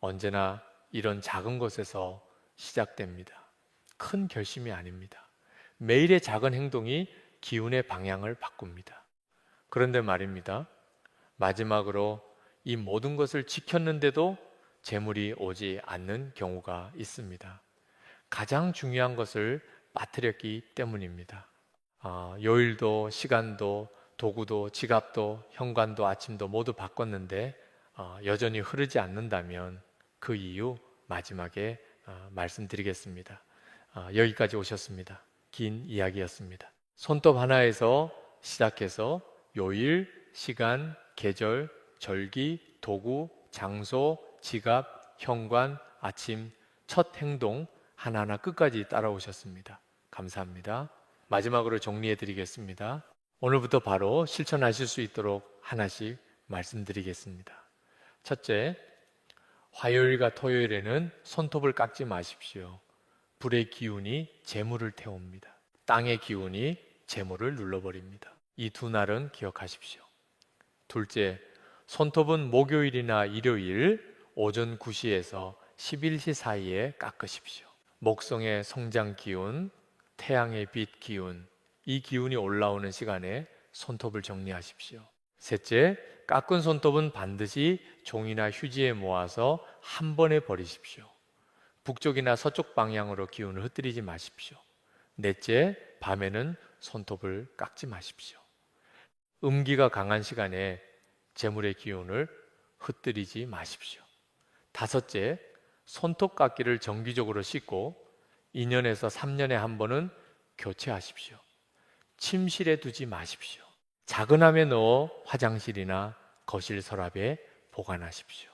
언제나 이런 작은 것에서 시작됩니다. 큰 결심이 아닙니다. 매일의 작은 행동이 기운의 방향을 바꿉니다. 그런데 말입니다. 마지막으로 이 모든 것을 지켰는데도 재물이 오지 않는 경우가 있습니다. 가장 중요한 것을 빠뜨렸기 때문입니다. 요일도, 시간도, 도구도, 지갑도, 현관도, 아침도 모두 바꿨는데 여전히 흐르지 않는다면 그 이유 마지막에 말씀드리겠습니다. 여기까지 오셨습니다. 긴 이야기였습니다. 손톱 하나에서 시작해서 요일, 시간, 계절, 절기, 도구, 장소, 지갑, 현관, 아침, 첫 행동 하나하나 끝까지 따라오셨습니다. 감사합니다. 마지막으로 정리해 드리겠습니다. 오늘부터 바로 실천하실 수 있도록 하나씩 말씀드리겠습니다. 첫째, 화요일과 토요일에는 손톱을 깎지 마십시오. 불의 기운이 재물을 태웁니다. 땅의 기운이 재물을 눌러버립니다. 이 두 날은 기억하십시오. 둘째, 손톱은 목요일이나 일요일 오전 9시에서 11시 사이에 깎으십시오. 목성의 성장 기운, 태양의 빛 기운, 이 기운이 올라오는 시간에 손톱을 정리하십시오. 셋째, 깎은 손톱은 반드시 종이나 휴지에 모아서 한 번에 버리십시오. 북쪽이나 서쪽 방향으로 기운을 흩뜨리지 마십시오. 넷째, 밤에는 손톱을 깎지 마십시오. 음기가 강한 시간에 재물의 기운을 흩뜨리지 마십시오. 다섯째, 손톱 깎기를 정기적으로 씻고 2년에서 3년에 한 번은 교체하십시오. 침실에 두지 마십시오. 작은 함에 넣어 화장실이나 거실 서랍에 보관하십시오.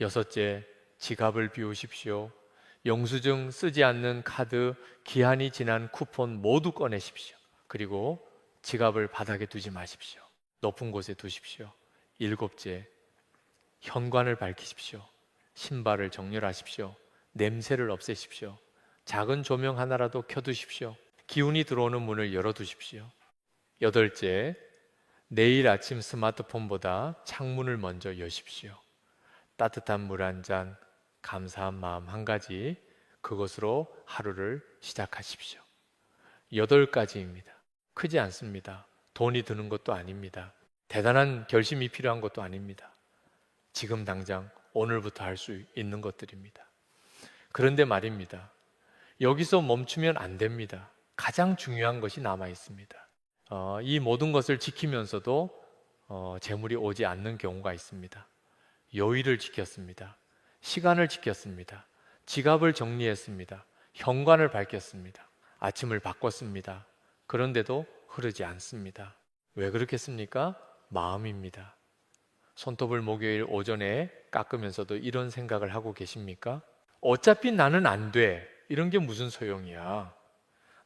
여섯째, 지갑을 비우십시오. 영수증, 쓰지 않는 카드, 기한이 지난 쿠폰 모두 꺼내십시오. 그리고 지갑을 바닥에 두지 마십시오. 높은 곳에 두십시오. 일곱째, 현관을 밝히십시오. 신발을 정렬하십시오. 냄새를 없애십시오. 작은 조명 하나라도 켜두십시오. 기운이 들어오는 문을 열어두십시오. 여덟째, 내일 아침 스마트폰보다 창문을 먼저 여십시오. 따뜻한 물 한 잔, 감사한 마음 한 가지, 그것으로 하루를 시작하십시오. 8가지입니다. 크지 않습니다. 돈이 드는 것도 아닙니다. 대단한 결심이 필요한 것도 아닙니다. 지금 당장 오늘부터 할 수 있는 것들입니다. 그런데 말입니다. 여기서 멈추면 안 됩니다. 가장 중요한 것이 남아 있습니다. 이 모든 것을 지키면서도 재물이 오지 않는 경우가 있습니다. 요일을 지켰습니다. 시간을 지켰습니다. 지갑을 정리했습니다. 현관을 밝혔습니다. 아침을 바꿨습니다. 그런데도 흐르지 않습니다. 왜 그렇겠습니까? 마음입니다. 손톱을 목요일 오전에 깎으면서도 이런 생각을 하고 계십니까? 어차피 나는 안 돼. 이런 게 무슨 소용이야.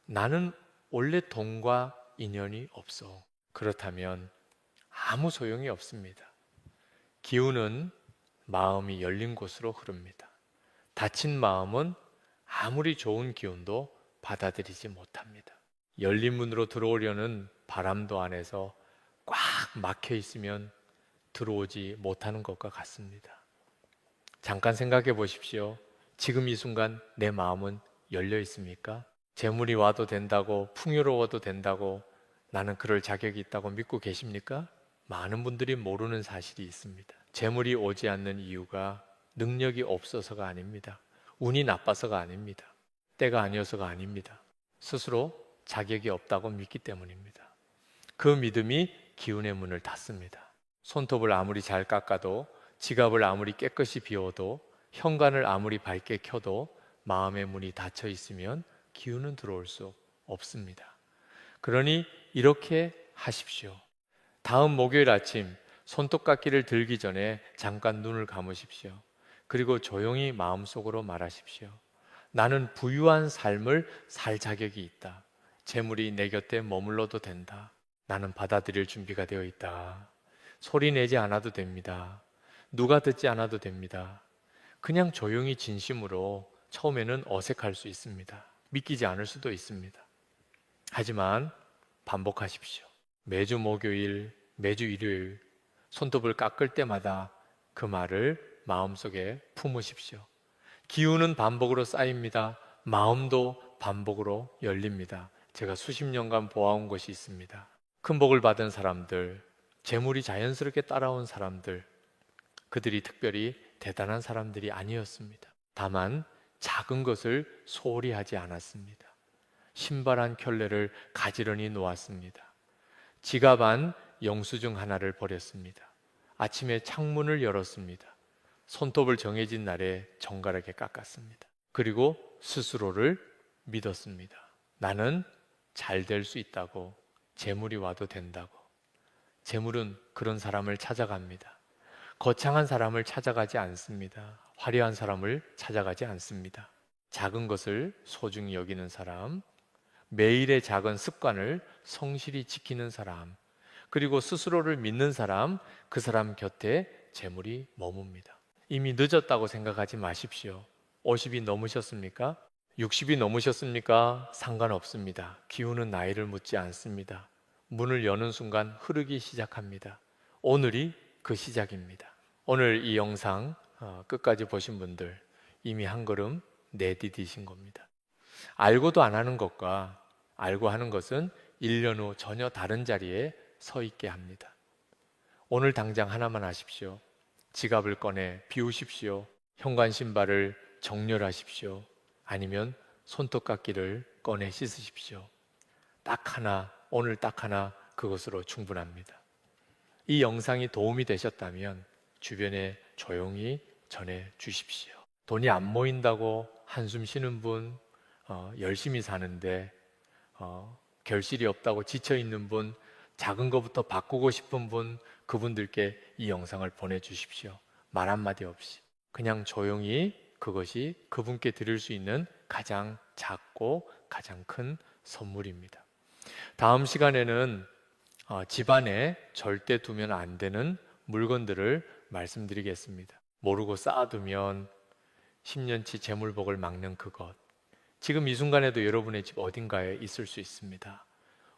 나는 원래 돈과 인연이 없어. 그렇다면 아무 소용이 없습니다. 기운은 마음이 열린 곳으로 흐릅니다. 닫힌 마음은 아무리 좋은 기운도 받아들이지 못합니다. 열린 문으로 들어오려는 바람도 안에서 꽉 막혀 있으면 들어오지 못하는 것과 같습니다. 잠깐 생각해 보십시오. 지금 이 순간 내 마음은 열려 있습니까? 재물이 와도 된다고, 풍요로워도 된다고 나는 그럴 자격이 있다고 믿고 계십니까? 많은 분들이 모르는 사실이 있습니다. 재물이 오지 않는 이유가 능력이 없어서가 아닙니다. 운이 나빠서가 아닙니다. 때가 아니어서가 아닙니다. 스스로 자격이 없다고 믿기 때문입니다. 그 믿음이 기운의 문을 닫습니다. 손톱을 아무리 잘 깎아도, 지갑을 아무리 깨끗이 비워도, 현관을 아무리 밝게 켜도 마음의 문이 닫혀 있으면 기운은 들어올 수 없습니다. 그러니 이렇게 하십시오. 다음 목요일 아침 손톱 깎기를 들기 전에 잠깐 눈을 감으십시오. 그리고 조용히 마음속으로 말하십시오. 나는 부유한 삶을 살 자격이 있다. 재물이 내 곁에 머물러도 된다. 나는 받아들일 준비가 되어 있다. 소리 내지 않아도 됩니다. 누가 듣지 않아도 됩니다. 그냥 조용히 진심으로 처음에는 어색할 수 있습니다. 믿기지 않을 수도 있습니다. 하지만 반복하십시오. 매주 목요일, 매주 일요일 손톱을 깎을 때마다 그 말을 마음속에 품으십시오. 기운은 반복으로 쌓입니다. 마음도 반복으로 열립니다. 제가 수십 년간 보아온 것이 있습니다. 큰 복을 받은 사람들, 재물이 자연스럽게 따라온 사람들, 그들이 특별히 대단한 사람들이 아니었습니다. 다만 작은 것을 소홀히 하지 않았습니다. 신발 한 켤레를 가지런히 놓았습니다. 지갑 안 영수증 하나를 버렸습니다. 아침에 창문을 열었습니다. 손톱을 정해진 날에 정갈하게 깎았습니다. 그리고 스스로를 믿었습니다. 나는 잘 될 수 있다고, 재물이 와도 된다고. 재물은 그런 사람을 찾아갑니다. 거창한 사람을 찾아가지 않습니다. 화려한 사람을 찾아가지 않습니다. 작은 것을 소중히 여기는 사람, 매일의 작은 습관을 성실히 지키는 사람, 그리고 스스로를 믿는 사람, 그 사람 곁에 재물이 머뭅니다. 이미 늦었다고 생각하지 마십시오. 50이 넘으셨습니까? 60이 넘으셨습니까? 상관없습니다. 기운은 나이를 묻지 않습니다. 문을 여는 순간 흐르기 시작합니다. 오늘이 그 시작입니다. 오늘 이 영상 끝까지 보신 분들 이미 한 걸음 내디디신 겁니다. 알고도 안 하는 것과 알고 하는 것은 1년 후 전혀 다른 자리에 서 있게 합니다. 오늘 당장 하나만 하십시오. 지갑을 꺼내 비우십시오. 현관 신발을 정렬하십시오. 아니면 손톱깎이를 꺼내 씻으십시오. 딱 하나, 오늘 딱 하나, 그것으로 충분합니다. 이 영상이 도움이 되셨다면 주변에 조용히 전해 주십시오. 돈이 안 모인다고 한숨 쉬는 분, 열심히 사는데 결실이 없다고 지쳐있는 분, 작은 것부터 바꾸고 싶은 분, 그분들께 이 영상을 보내주십시오. 말 한마디 없이 그냥 조용히 그것이 그분께 드릴 수 있는 가장 작고 가장 큰 선물입니다. 다음 시간에는 집안에 절대 두면 안 되는 물건들을 말씀드리겠습니다. 모르고 쌓아두면 10년치 재물복을 막는 그것, 지금 이 순간에도 여러분의 집 어딘가에 있을 수 있습니다.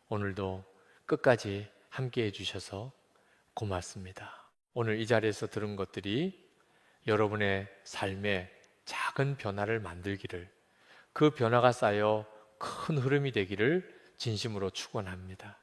오늘도 끝까지 함께 해주셔서 고맙습니다. 오늘 이 자리에서 들은 것들이 여러분의 삶에 작은 변화를 만들기를, 그 변화가 쌓여 큰 흐름이 되기를 진심으로 축원합니다.